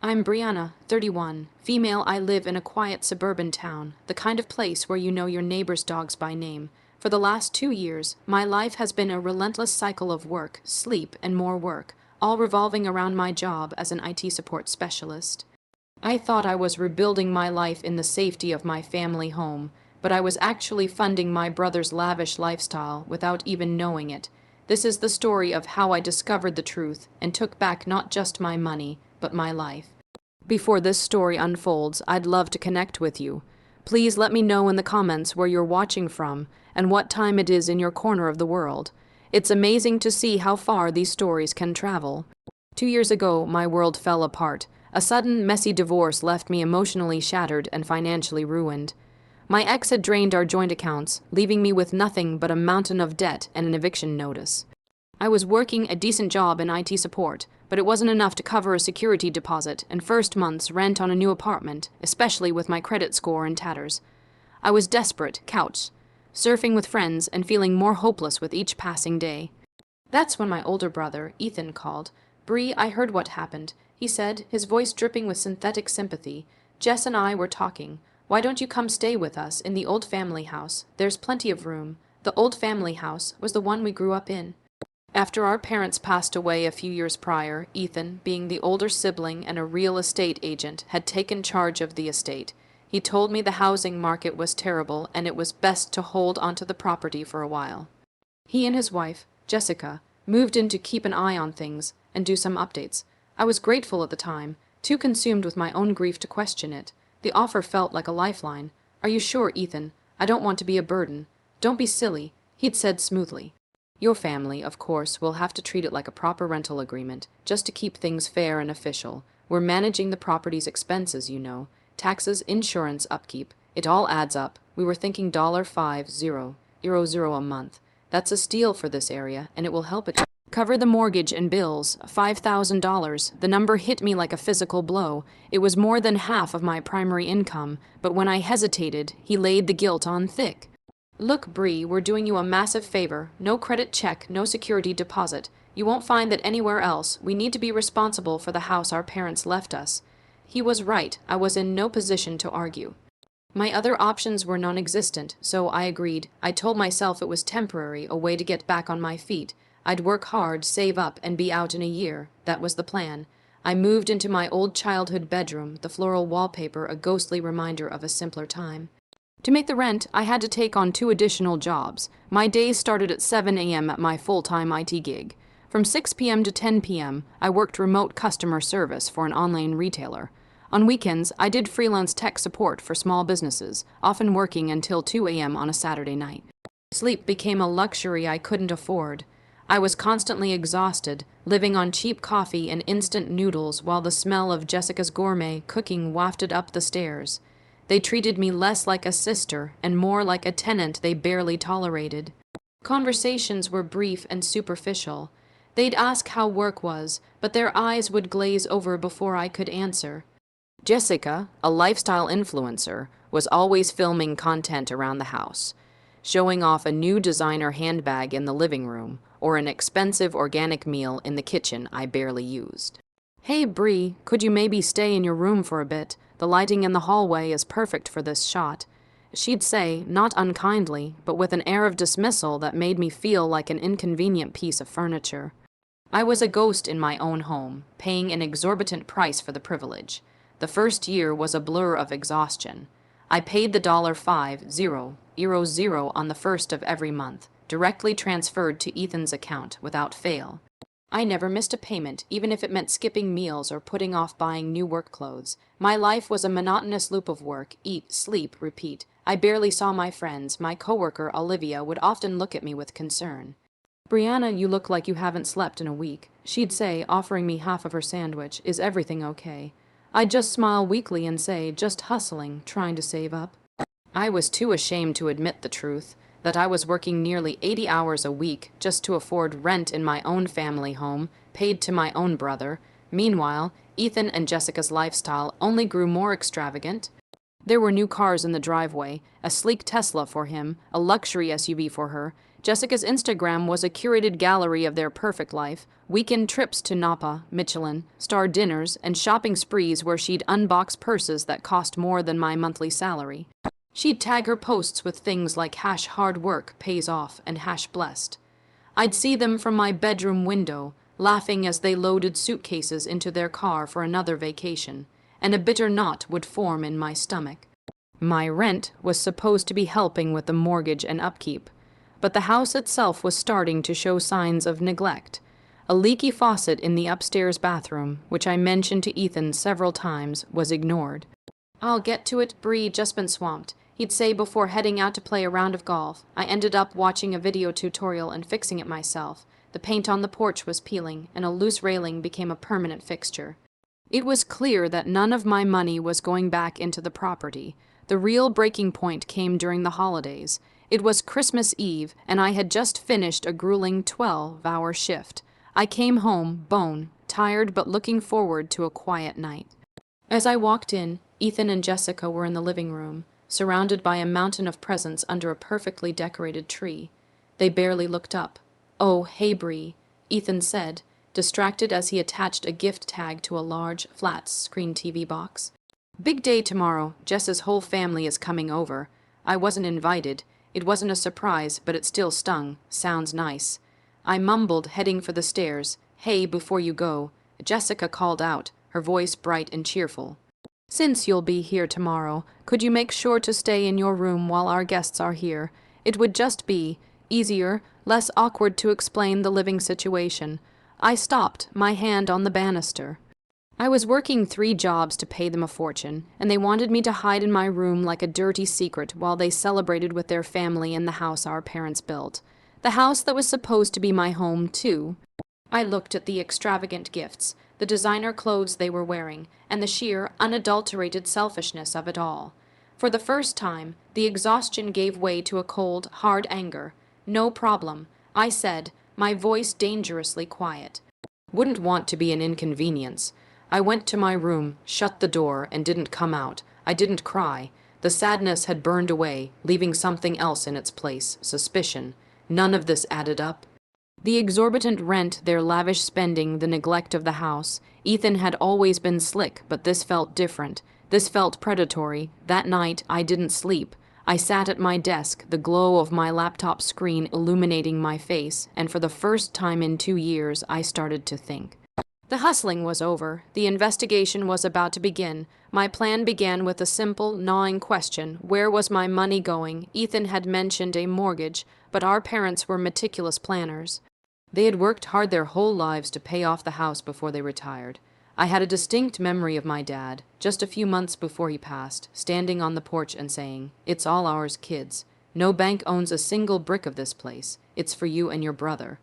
I'm Brianna, 31, female. I live in a quiet suburban town, the kind of place where you know your neighbor's dogs by name. For the last 2 years, my life has been a relentless cycle of work, sleep, and more work, all revolving around my job as an IT support specialist. I thought I was rebuilding my life in the safety of my family home, but I was actually funding my brother's lavish lifestyle without even knowing it. This is the story of how I discovered the truth and took back not just my money, but my life. Before this story unfolds, I'd love to connect with you. Please let me know in the comments where you're watching from and what time it is in your corner of the world. It's amazing to see how far these stories can travel. 2 years ago, my world fell apart. A sudden, messy divorce left me emotionally shattered and financially ruined. My ex had drained our joint accounts, leaving me with nothing but a mountain of debt and an eviction notice. I was working a decent job in IT support, but it wasn't enough to cover a security deposit and first month's rent on a new apartment, especially with my credit score in tatters. I was desperate, couch, surfing with friends and feeling more hopeless with each passing day. That's when my older brother, Ethan, called. "Bree, I heard what happened," he said, his voice dripping with synthetic sympathy. "Jess and I were talking. Why don't you come stay with us in the old family house? There's plenty of room." The old family house was the one we grew up in. After our parents passed away a few years prior, Ethan, being the older sibling and a real estate agent, had taken charge of the estate. He told me the housing market was terrible and it was best to hold onto the property for a while. He and his wife, Jessica, moved in to keep an eye on things and do some updates. I was grateful at the time, too consumed with my own grief to question it. The offer felt like a lifeline. "Are you sure, Ethan? I don't want to be a burden." "Don't be silly," he'd said smoothly. "Your family, of course, will have to treat it like a proper rental agreement, just to keep things fair and official. We're managing the property's expenses, you know. Taxes, insurance, upkeep. It all adds up. We were thinking $50,000 a month. That's a steal for this area, and it will help it cover the mortgage and bills. $5,000. The number hit me like a physical blow. It was more than half of my primary income, but when I hesitated, he laid the guilt on thick. "Look, Bree, we're doing you a massive favor. No credit check, no security deposit. You won't find that anywhere else. We need to be responsible for the house our parents left us." He was right. I was in no position to argue. My other options were non-existent, so I agreed. I told myself it was temporary, a way to get back on my feet. I'd work hard, save up, and be out in a year. That was the plan. I moved into my old childhood bedroom, the floral wallpaper a ghostly reminder of a simpler time. To make the rent, I had to take on 2 additional jobs. My days started at 7 a.m. at my full-time IT gig. From 6 p.m. to 10 p.m., I worked remote customer service for an online retailer. On weekends, I did freelance tech support for small businesses, often working until 2 a.m. on a Saturday night. Sleep became a luxury I couldn't afford. I was constantly exhausted, living on cheap coffee and instant noodles while the smell of Jessica's gourmet cooking wafted up the stairs. They treated me less like a sister and more like a tenant they barely tolerated. Conversations were brief and superficial. They'd ask how work was, but their eyes would glaze over before I could answer. Jessica, a lifestyle influencer, was always filming content around the house, showing off a new designer handbag in the living room or an expensive organic meal in the kitchen I barely used. "Hey, Bree, could you maybe stay in your room for a bit? The lighting in the hallway is perfect for this shot." She'd say, not unkindly, but with an air of dismissal that made me feel like an inconvenient piece of furniture. I was a ghost in my own home, paying an exorbitant price for the privilege. The first year was a blur of exhaustion. I paid the $5,000 on the first of every month, directly transferred to Ethan's account without fail. I never missed a payment, even if it meant skipping meals or putting off buying new work clothes. My life was a monotonous loop of work, eat, sleep, repeat. I barely saw my friends. My coworker, Olivia, would often look at me with concern. "Brianna, you look like you haven't slept in a week," she'd say, offering me half of her sandwich. "Is everything okay?" I'd just smile weakly and say, "Just hustling, trying to save up." I was too ashamed to admit the truth, that I was working nearly 80 hours a week just to afford rent in my own family home, paid to my own brother. Meanwhile, Ethan and Jessica's lifestyle only grew more extravagant. There were new cars in the driveway, a sleek Tesla for him, a luxury SUV for her, Jessica's Instagram was a curated gallery of their perfect life, weekend trips to Napa, Michelin, star dinners, and shopping sprees where she'd unbox purses that cost more than my monthly salary. She'd tag her posts with things like #hard work pays off and #blessed. I'd see them from my bedroom window, laughing as they loaded suitcases into their car for another vacation, and a bitter knot would form in my stomach. My rent was supposed to be helping with the mortgage and upkeep, but the house itself was starting to show signs of neglect. A leaky faucet in the upstairs bathroom, which I mentioned to Ethan several times, was ignored. "I'll get to it, Bree, just been swamped," he'd say before heading out to play a round of golf. I ended up watching a video tutorial and fixing it myself. The paint on the porch was peeling, and a loose railing became a permanent fixture. It was clear that none of my money was going back into the property. The real breaking point came during the holidays. It was Christmas Eve, and I had just finished a grueling 12-hour shift. I came home, tired but looking forward to a quiet night. As I walked in, Ethan and Jessica were in the living room, surrounded by a mountain of presents under a perfectly decorated tree. They barely looked up. "Oh, hey, Bree," Ethan said, distracted as he attached a gift tag to a large, flat-screen TV box. "Big day tomorrow. Jess's whole family is coming over. I wasn't invited. It wasn't a surprise, but it still stung. Sounds nice." I mumbled, heading for the stairs. "Hey, before you go," Jessica called out, her voice bright and cheerful. "Since you'll be here tomorrow, could you make sure to stay in your room while our guests are here? It would just be easier, less awkward to explain the living situation." I stopped, my hand on the banister. I was working 3 jobs to pay them a fortune, and they wanted me to hide in my room like a dirty secret while they celebrated with their family in the house our parents built. The house that was supposed to be my home, too. I looked at the extravagant gifts, the designer clothes they were wearing, and the sheer, unadulterated selfishness of it all. For the first time, the exhaustion gave way to a cold, hard anger. "No problem," I said, my voice dangerously quiet. "Wouldn't want to be an inconvenience." I went to my room, shut the door, and didn't come out. I didn't cry. The sadness had burned away, leaving something else in its place, suspicion. None of this added up. The exorbitant rent, their lavish spending, the neglect of the house. Ethan had always been slick, but this felt different. This felt predatory. That night, I didn't sleep. I sat at my desk, the glow of my laptop screen illuminating my face, and for the first time in 2 years, I started to think. The hustling was over. The investigation was about to begin. My plan began with a simple, gnawing question. Where was my money going? Ethan had mentioned a mortgage, but our parents were meticulous planners. They had worked hard their whole lives to pay off the house before they retired. I had a distinct memory of my dad, just a few months before he passed, standing on the porch and saying, "It's all ours, kids. No bank owns a single brick of this place. It's for you and your brother."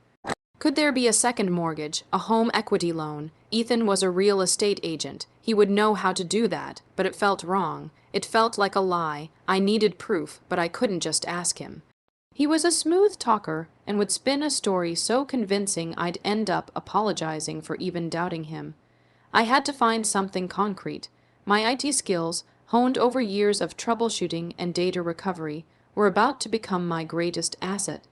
Could there be a second mortgage, a home equity loan? Ethan was a real estate agent. He would know how to do that, but it felt wrong. It felt like a lie. I needed proof, but I couldn't just ask him. He was a smooth talker and would spin a story so convincing I'd end up apologizing for even doubting him. I had to find something concrete. My IT skills, honed over years of troubleshooting and data recovery, were about to become my greatest asset.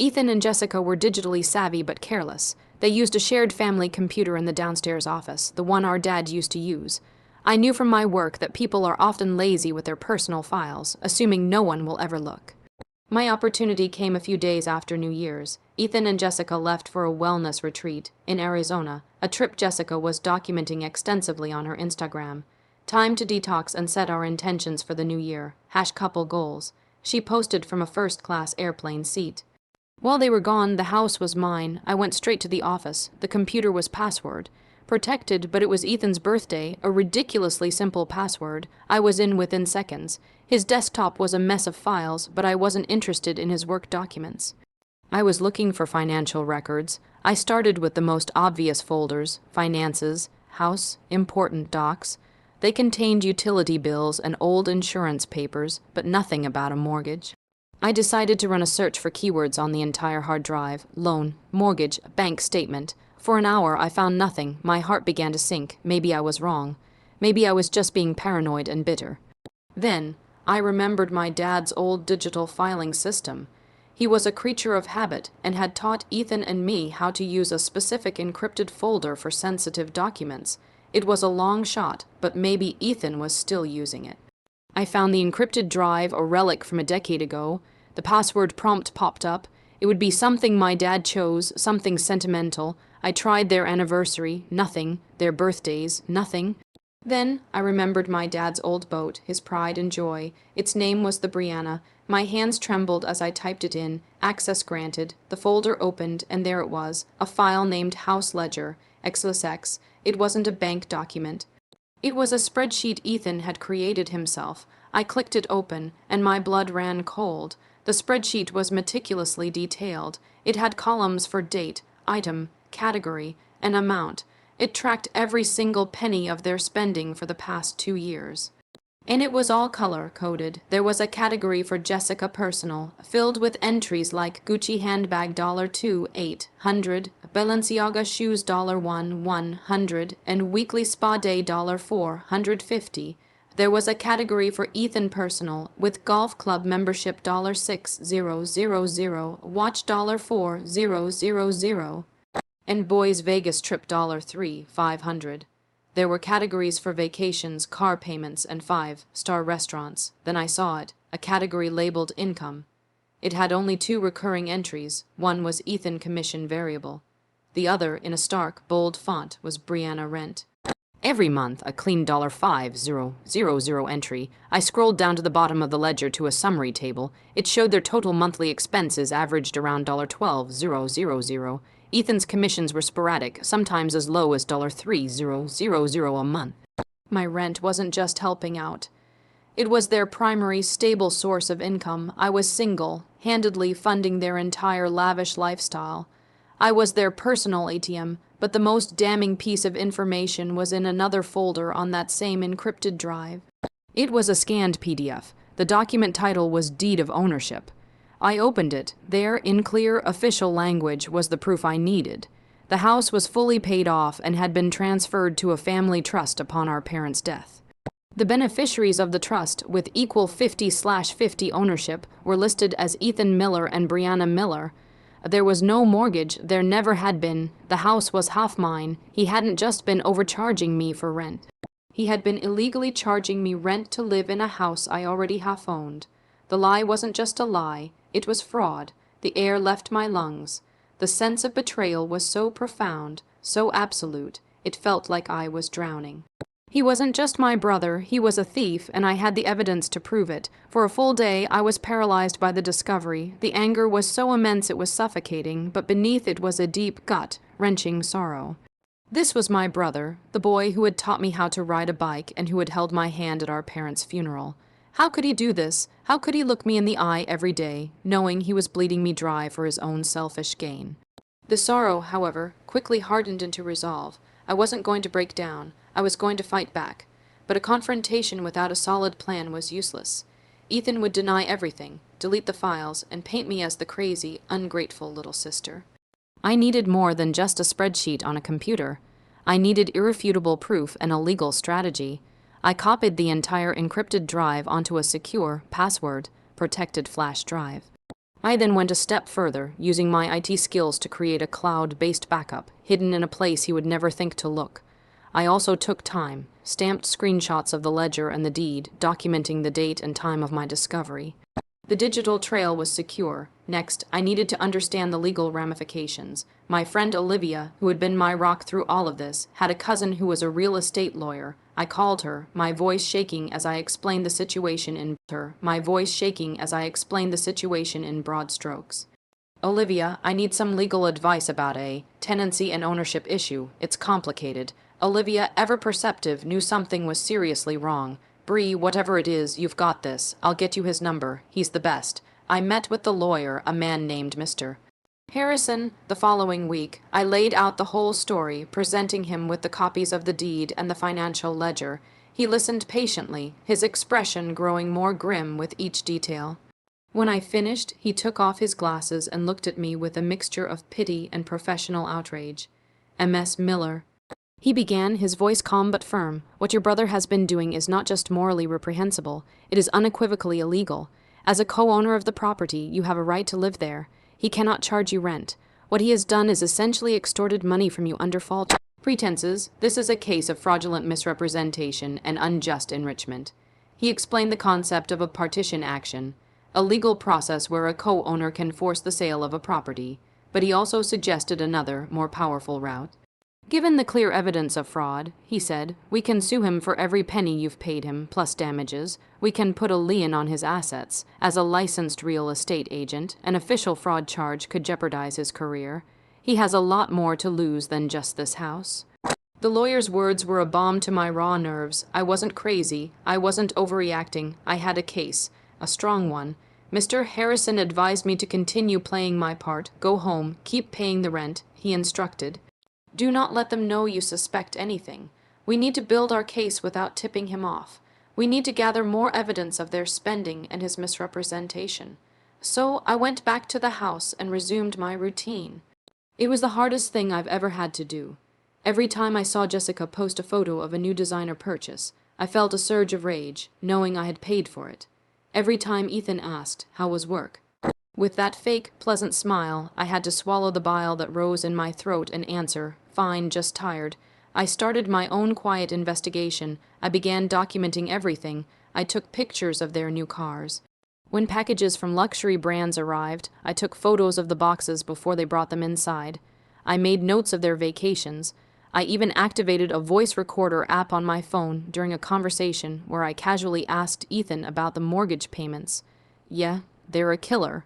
Ethan and Jessica were digitally savvy but careless. They used a shared family computer in the downstairs office, the one our dad used to use. I knew from my work that people are often lazy with their personal files, assuming no one will ever look. My opportunity came a few days after New Year's. Ethan and Jessica left for a wellness retreat in Arizona, a trip Jessica was documenting extensively on her Instagram. Time to detox and set our intentions for the new year. #couple goals. She posted from a first-class airplane seat. While they were gone, the house was mine. I went straight to the office. The computer was password. Protected, but it was Ethan's birthday, a ridiculously simple password. I was in within seconds. His desktop was a mess of files, but I wasn't interested in his work documents. I was looking for financial records. I started with the most obvious folders: finances, house, important docs. They contained utility bills and old insurance papers, but nothing about a mortgage. I decided to run a search for keywords on the entire hard drive: loan, mortgage, bank statement. For an hour, I found nothing. My heart began to sink. Maybe I was wrong. Maybe I was just being paranoid and bitter. Then, I remembered my dad's old digital filing system. He was a creature of habit and had taught Ethan and me how to use a specific encrypted folder for sensitive documents. It was a long shot, but maybe Ethan was still using it. I found the encrypted drive, a relic from a decade ago. The password prompt popped up. It would be something my dad chose, something sentimental. I tried their anniversary, nothing. Their birthdays, nothing. Then I remembered my dad's old boat, his pride and joy. Its name was the Brianna. My hands trembled as I typed it in. Access granted. The folder opened, and there it was, a file named House Ledger, XLSX. It wasn't a bank document. It was a spreadsheet Ethan had created himself. I clicked it open, and my blood ran cold. The spreadsheet was meticulously detailed. It had columns for date, item, category, and amount. It tracked every single penny of their spending for the past 2 years. And it was all color-coded. There was a category for Jessica Personal, filled with entries like Gucci handbag $2, 800, Balenciaga shoes $1, 100, and weekly spa day $4, 150. There was a category for Ethan Personal, with golf club membership $6,000, watch $4,000, and boys Vegas trip $3, 500. There were categories for vacations, car payments, and 5-star restaurants. Then I saw it, a category labeled income. It had only 2 recurring entries. One was Ethan commission variable. The other, in a stark, bold font, was Brianna rent. Every month, a clean $5,000 entry. I scrolled down to the bottom of the ledger to a summary table. It showed their total monthly expenses averaged around $12,000. Ethan's commissions were sporadic, sometimes as low as $3,000 a month. My rent wasn't just helping out. It was their primary, stable source of income. I was single, handedly funding their entire lavish lifestyle. I was their personal ATM, but the most damning piece of information was in another folder on that same encrypted drive. It was a scanned PDF. The document title was Deed of Ownership. I opened it. There, in clear, official language, was the proof I needed. The house was fully paid off and had been transferred to a family trust upon our parents' death. The beneficiaries of the trust, with equal 50/50 ownership, were listed as Ethan Miller and Brianna Miller. There was no mortgage, there never had been. The house was half mine. He hadn't just been overcharging me for rent. He had been illegally charging me rent to live in a house I already half owned. The lie wasn't just a lie, it was fraud. The air left my lungs. The sense of betrayal was so profound, so absolute, it felt like I was drowning. He wasn't just my brother, he was a thief, and I had the evidence to prove it. For a full day, I was paralyzed by the discovery. The anger was so immense it was suffocating, but beneath it was a deep, gut-wrenching sorrow. This was my brother, the boy who had taught me how to ride a bike and who had held my hand at our parents' funeral. How could he do this? How could he look me in the eye every day, knowing he was bleeding me dry for his own selfish gain? The sorrow, however, quickly hardened into resolve. I wasn't going to break down. I was going to fight back. But a confrontation without a solid plan was useless. Ethan would deny everything, delete the files, and paint me as the crazy, ungrateful little sister. I needed more than just a spreadsheet on a computer. I needed irrefutable proof and a legal strategy. I copied the entire encrypted drive onto a secure, password-protected flash drive. I then went a step further, using my IT skills to create a cloud-based backup, hidden in a place he would never think to look. I also took time, stamped screenshots of the ledger and the deed, documenting the date and time of my discovery. The digital trail was secure. Next, I needed to understand the legal ramifications. My friend Olivia, who had been my rock through all of this, had a cousin who was a real estate lawyer. I called her, my voice shaking as I explained the situation in broad strokes. Olivia, I need some legal advice about a tenancy and ownership issue. It's complicated. Olivia, ever perceptive, knew something was seriously wrong. Bree, whatever it is, you've got this. I'll get you his number. He's the best. I met with the lawyer, a man named Mr. Harrison. The following week, I laid out the whole story, presenting him with the copies of the deed and the financial ledger. He listened patiently, his expression growing more grim with each detail. When I finished, he took off his glasses and looked at me with a mixture of pity and professional outrage. M.S. Miller. He began, his voice calm but firm. What your brother has been doing is not just morally reprehensible, it is unequivocally illegal. As a co-owner of the property, you have a right to live there. He cannot charge you rent. What he has done is essentially extorted money from you under false pretenses. This is a case of fraudulent misrepresentation and unjust enrichment. He explained the concept of a partition action, a legal process where a co-owner can force the sale of a property, but he also suggested another, more powerful route. Given the clear evidence of fraud, he said, we can sue him for every penny you've paid him, plus damages. We can put a lien on his assets. As a licensed real estate agent, an official fraud charge could jeopardize his career. He has a lot more to lose than just this house. The lawyer's words were a balm to my raw nerves. I wasn't crazy. I wasn't overreacting. I had a case, a strong one. Mr. Harrison advised me to continue playing my part, go home, keep paying the rent, he instructed. Do not let them know you suspect anything. We need to build our case without tipping him off. We need to gather more evidence of their spending and his misrepresentation. So I went back to the house and resumed my routine. It was the hardest thing I've ever had to do. Every time I saw Jessica post a photo of a new designer purchase, I felt a surge of rage, knowing I had paid for it. Every time Ethan asked, how was work? With that fake, pleasant smile, I had to swallow the bile that rose in my throat and answer, fine, just tired. I started my own quiet investigation. I began documenting everything. I took pictures of their new cars. When packages from luxury brands arrived, I took photos of the boxes before they brought them inside. I made notes of their vacations. I even activated a voice recorder app on my phone during a conversation where I casually asked Ethan about the mortgage payments. Yeah, they're a killer.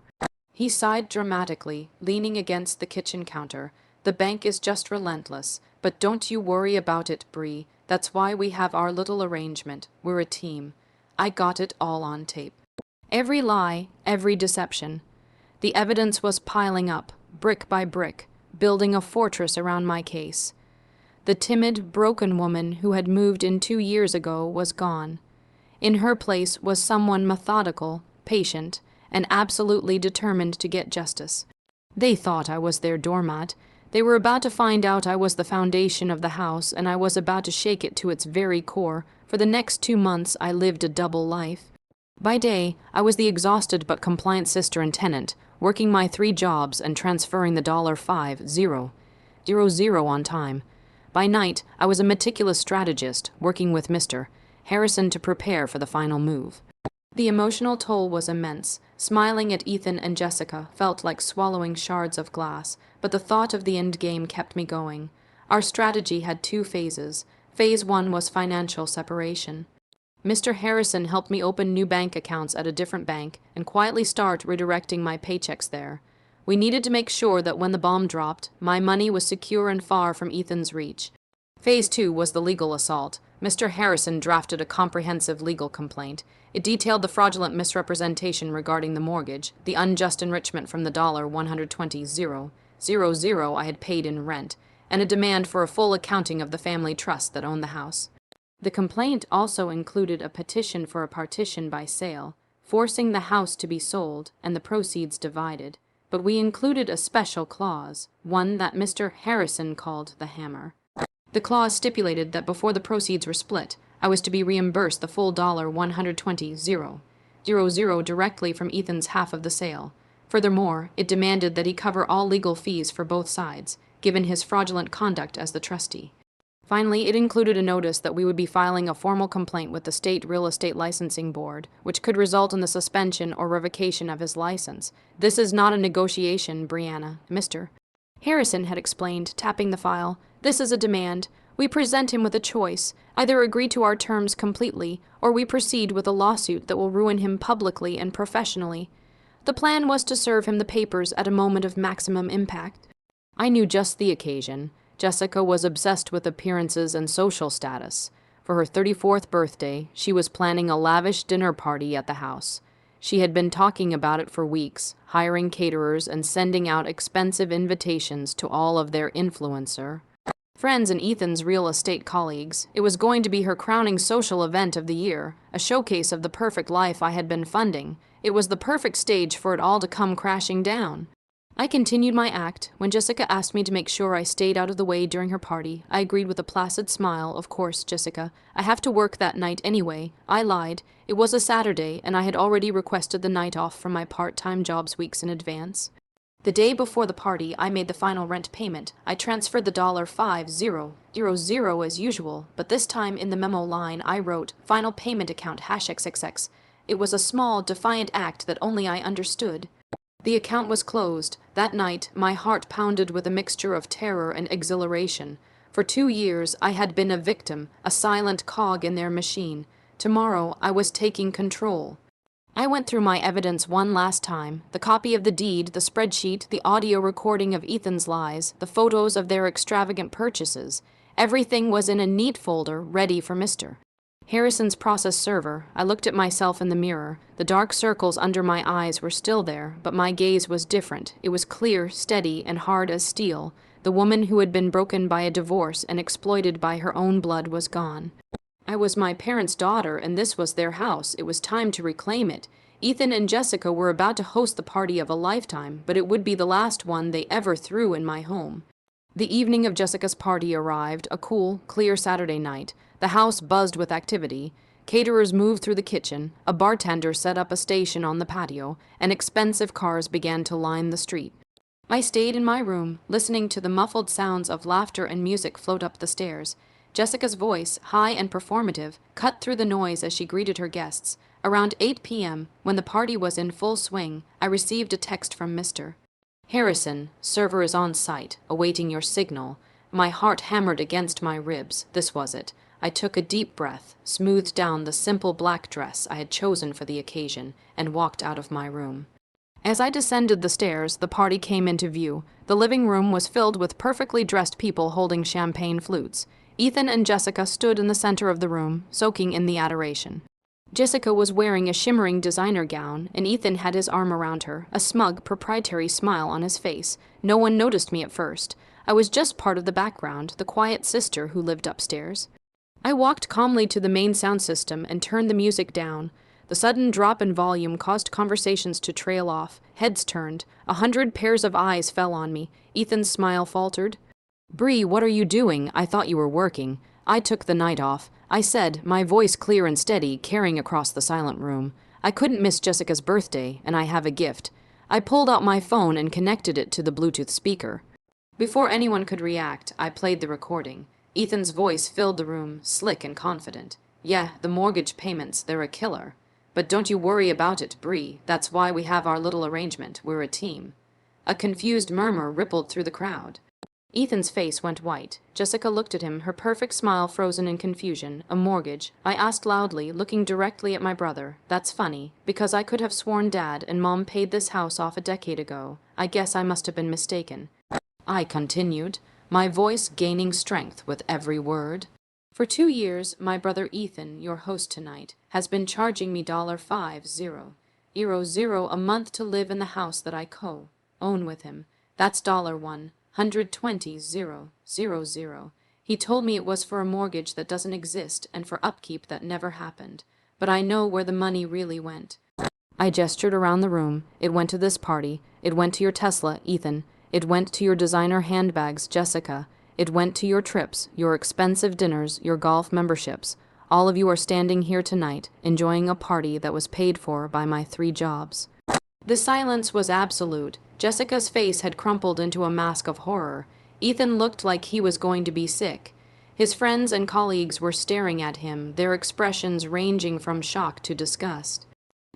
He sighed dramatically, leaning against the kitchen counter. The bank is just relentless, but don't you worry about it, Bree. That's why we have our little arrangement. We're a team. I got it all on tape. Every lie, every deception. The evidence was piling up, brick by brick, building a fortress around my case. The timid, broken woman who had moved in 2 years ago was gone. In her place was someone methodical, patient, and absolutely determined to get justice. They thought I was their doormat. They were about to find out I was the foundation of the house, and I was about to shake it to its very core. For the next 2 months, I lived a double life. By day, I was the exhausted but compliant sister and tenant, working my 3 jobs and transferring the $5,000 on time. By night, I was a meticulous strategist, working with Mr. Harrison to prepare for the final move. The emotional toll was immense. Smiling at Ethan and Jessica felt like swallowing shards of glass, but the thought of the end game kept me going. Our strategy had 2 phases. Phase 1 was financial separation. Mr. Harrison helped me open new bank accounts at a different bank and quietly start redirecting my paychecks there. We needed to make sure that when the bomb dropped, my money was secure and far from Ethan's reach. Phase 2 was the legal assault. Mr. Harrison drafted a comprehensive legal complaint. It detailed the fraudulent misrepresentation regarding the mortgage, the unjust enrichment from the $120,000 I had paid in rent, and a demand for a full accounting of the family trust that owned the house. The complaint also included a petition for a partition by sale, forcing the house to be sold and the proceeds divided. But we included a special clause, one that Mr. Harrison called the hammer. The clause stipulated that before the proceeds were split, I was to be reimbursed the full $120,000 directly from Ethan's half of the sale. Furthermore, it demanded that he cover all legal fees for both sides, given his fraudulent conduct as the trustee. Finally, it included a notice that we would be filing a formal complaint with the State Real Estate Licensing Board, which could result in the suspension or revocation of his license. This is not a negotiation, Brianna. Mr. Harrison had explained, tapping the file. This is a demand. We present him with a choice. Either agree to our terms completely, or we proceed with a lawsuit that will ruin him publicly and professionally. The plan was to serve him the papers at a moment of maximum impact. I knew just the occasion. Jessica was obsessed with appearances and social status. For her 34th birthday, she was planning a lavish dinner party at the house. She had been talking about it for weeks, hiring caterers and sending out expensive invitations to all of their influencer friends and Ethan's real estate colleagues. It was going to be her crowning social event of the year, a showcase of the perfect life I had been funding. It was the perfect stage for it all to come crashing down. I continued my act. When Jessica asked me to make sure I stayed out of the way during her party, I agreed with a placid smile. Of course, Jessica. I have to work that night anyway. I lied. It was a Saturday, and I had already requested the night off from my part-time jobs weeks in advance. The day before the party, I made the final rent payment. I transferred the $5,000 as usual, but this time in the memo line I wrote, "Final payment account #XXX." It was a small, defiant act that only I understood. The account was closed. That night, my heart pounded with a mixture of terror and exhilaration. For 2 years, I had been a victim, a silent cog in their machine. Tomorrow, I was taking control. I went through my evidence one last time, the copy of the deed, the spreadsheet, the audio recording of Ethan's lies, the photos of their extravagant purchases. Everything was in a neat folder, ready for Mr. Harrison's process server. I looked at myself in the mirror. The dark circles under my eyes were still there, but my gaze was different. It was clear, steady, and hard as steel. The woman who had been broken by a divorce and exploited by her own blood was gone. I was my parents' daughter, and this was their house. It was time to reclaim it. Ethan and Jessica were about to host the party of a lifetime, but it would be the last one they ever threw in my home. The evening of Jessica's party arrived, a cool, clear Saturday night. The house buzzed with activity. Caterers moved through the kitchen, a bartender set up a station on the patio, and expensive cars began to line the street. I stayed in my room, listening to the muffled sounds of laughter and music float up the stairs. Jessica's voice, high and performative, cut through the noise as she greeted her guests. Around 8 p.m., when the party was in full swing, I received a text from Mr. Harrison, server is on site, awaiting your signal. My heart hammered against my ribs. This was it. I took a deep breath, smoothed down the simple black dress I had chosen for the occasion, and walked out of my room. As I descended the stairs, the party came into view. The living room was filled with perfectly dressed people holding champagne flutes. Ethan and Jessica stood in the center of the room, soaking in the adoration. Jessica was wearing a shimmering designer gown, and Ethan had his arm around her, a smug, proprietary smile on his face. No one noticed me at first. I was just part of the background, the quiet sister who lived upstairs. I walked calmly to the main sound system and turned the music down. The sudden drop in volume caused conversations to trail off. Heads turned. 100 pairs of eyes fell on me. Ethan's smile faltered. "Bree, what are you doing? I thought you were working." I took the night off. I said, my voice clear and steady, carrying across the silent room. I couldn't miss Jessica's birthday, and I have a gift. I pulled out my phone and connected it to the Bluetooth speaker. Before anyone could react, I played the recording. Ethan's voice filled the room, slick and confident. "Yeah, the mortgage payments, they're a killer. But don't you worry about it, Bree. That's why we have our little arrangement. We're a team." A confused murmur rippled through the crowd. Ethan's face went white. Jessica looked at him, her perfect smile frozen in confusion. "A mortgage?" I asked loudly, looking directly at my brother. "That's funny, because I could have sworn Dad and Mom paid this house off a decade ago. I guess I must have been mistaken." I continued, my voice gaining strength with every word. "For 2 years, my brother Ethan, your host tonight, has been charging me $5,000 a month to live in the house that I own with him. That's $120,000. He told me it was for a mortgage that doesn't exist and for upkeep that never happened. But I know where the money really went." I gestured around the room. "It went to this party. It went to your Tesla, Ethan. It went to your designer handbags, Jessica. It went to your trips, your expensive dinners, your golf memberships. All of you are standing here tonight, enjoying a party that was paid for by my 3 jobs." The silence was absolute. Jessica's face had crumpled into a mask of horror. Ethan looked like he was going to be sick. His friends and colleagues were staring at him, their expressions ranging from shock to disgust.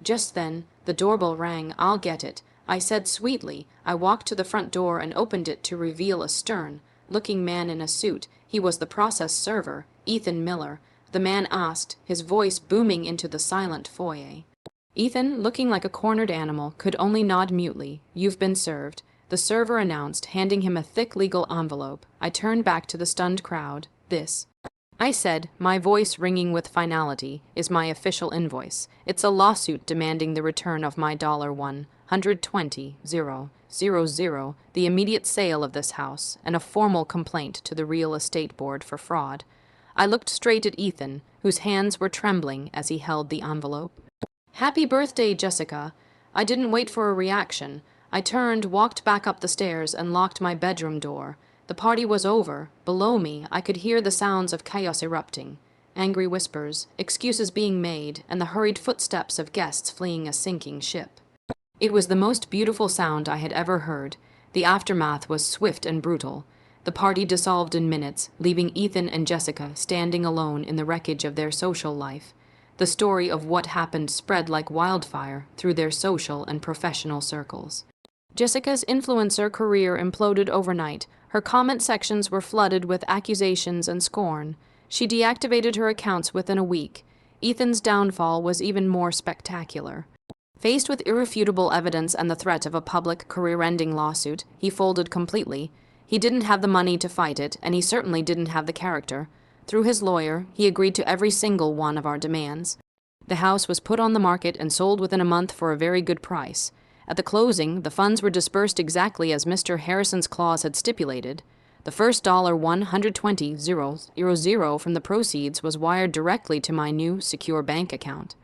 Just then, the doorbell rang. "I'll get it," I said sweetly. I walked to the front door and opened it to reveal a stern-looking man in a suit. He was the process server, Ethan Miller. The man asked, his voice booming into the silent foyer. Ethan, looking like a cornered animal, could only nod mutely. "You've been served," the server announced, handing him a thick legal envelope. I turned back to the stunned crowd. "This," I said, my voice ringing with finality, "is my official invoice. It's a lawsuit demanding the return of my $120,000, the immediate sale of this house, and a formal complaint to the real estate board for fraud." I looked straight at Ethan, whose hands were trembling as he held the envelope. "Happy birthday, Jessica." I didn't wait for a reaction. I turned, walked back up the stairs, and locked my bedroom door. The party was over. Below me, I could hear the sounds of chaos erupting. Angry whispers, excuses being made, and the hurried footsteps of guests fleeing a sinking ship. It was the most beautiful sound I had ever heard. The aftermath was swift and brutal. The party dissolved in minutes, leaving Ethan and Jessica standing alone in the wreckage of their social life. The story of what happened spread like wildfire through their social and professional circles. Jessica's influencer career imploded overnight. Her comment sections were flooded with accusations and scorn. She deactivated her accounts within a week. Ethan's downfall was even more spectacular. Faced with irrefutable evidence and the threat of a public career-ending lawsuit, he folded completely. He didn't have the money to fight it, and he certainly didn't have the character. Through his lawyer, he agreed to every single one of our demands. The house was put on the market and sold within a month for a very good price. At the closing, the funds were dispersed exactly as Mr. Harrison's clause had stipulated. The first $120,000 from the proceeds was wired directly to my new secure bank account.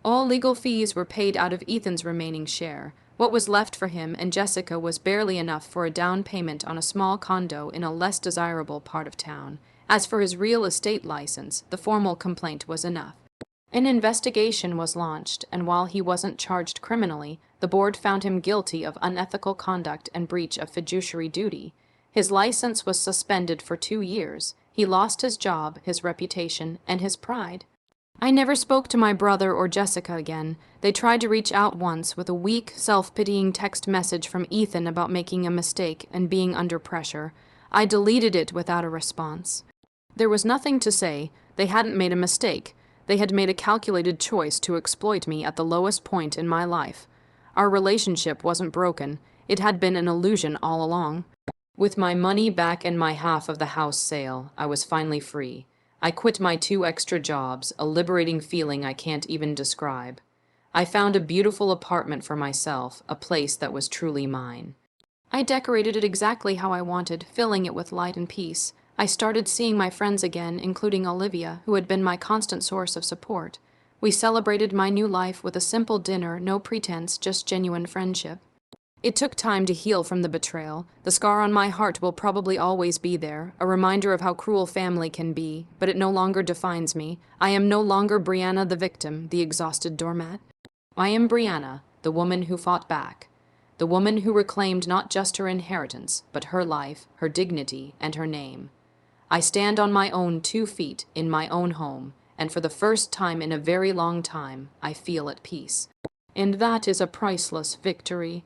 All legal fees were paid out of Ethan's remaining share. What was left for him and Jessica was barely enough for a down payment on a small condo in a less desirable part of town. As for his real estate license, the formal complaint was enough. An investigation was launched, and while he wasn't charged criminally, the board found him guilty of unethical conduct and breach of fiduciary duty. His license was suspended for 2 years. He lost his job, his reputation, and his pride. I never spoke to my brother or Jessica again. They tried to reach out once with a weak, self-pitying text message from Ethan about making a mistake and being under pressure. I deleted it without a response. There was nothing to say. They hadn't made a mistake. They had made a calculated choice to exploit me at the lowest point in my life. Our relationship wasn't broken. It had been an illusion all along. With my money back and my half of the house sale, I was finally free. I quit my 2 extra jobs, a liberating feeling I can't even describe. I found a beautiful apartment for myself, a place that was truly mine. I decorated it exactly how I wanted, filling it with light and peace. I started seeing my friends again, including Olivia, who had been my constant source of support. We celebrated my new life with a simple dinner, no pretense, just genuine friendship. It took time to heal from the betrayal. The scar on my heart will probably always be there, a reminder of how cruel family can be, but it no longer defines me. I am no longer Brianna the victim, the exhausted doormat. I am Brianna, the woman who fought back. The woman who reclaimed not just her inheritance, but her life, her dignity, and her name. I stand on my own 2 feet in my own home, and for the first time in a very long time, I feel at peace. And that is a priceless victory.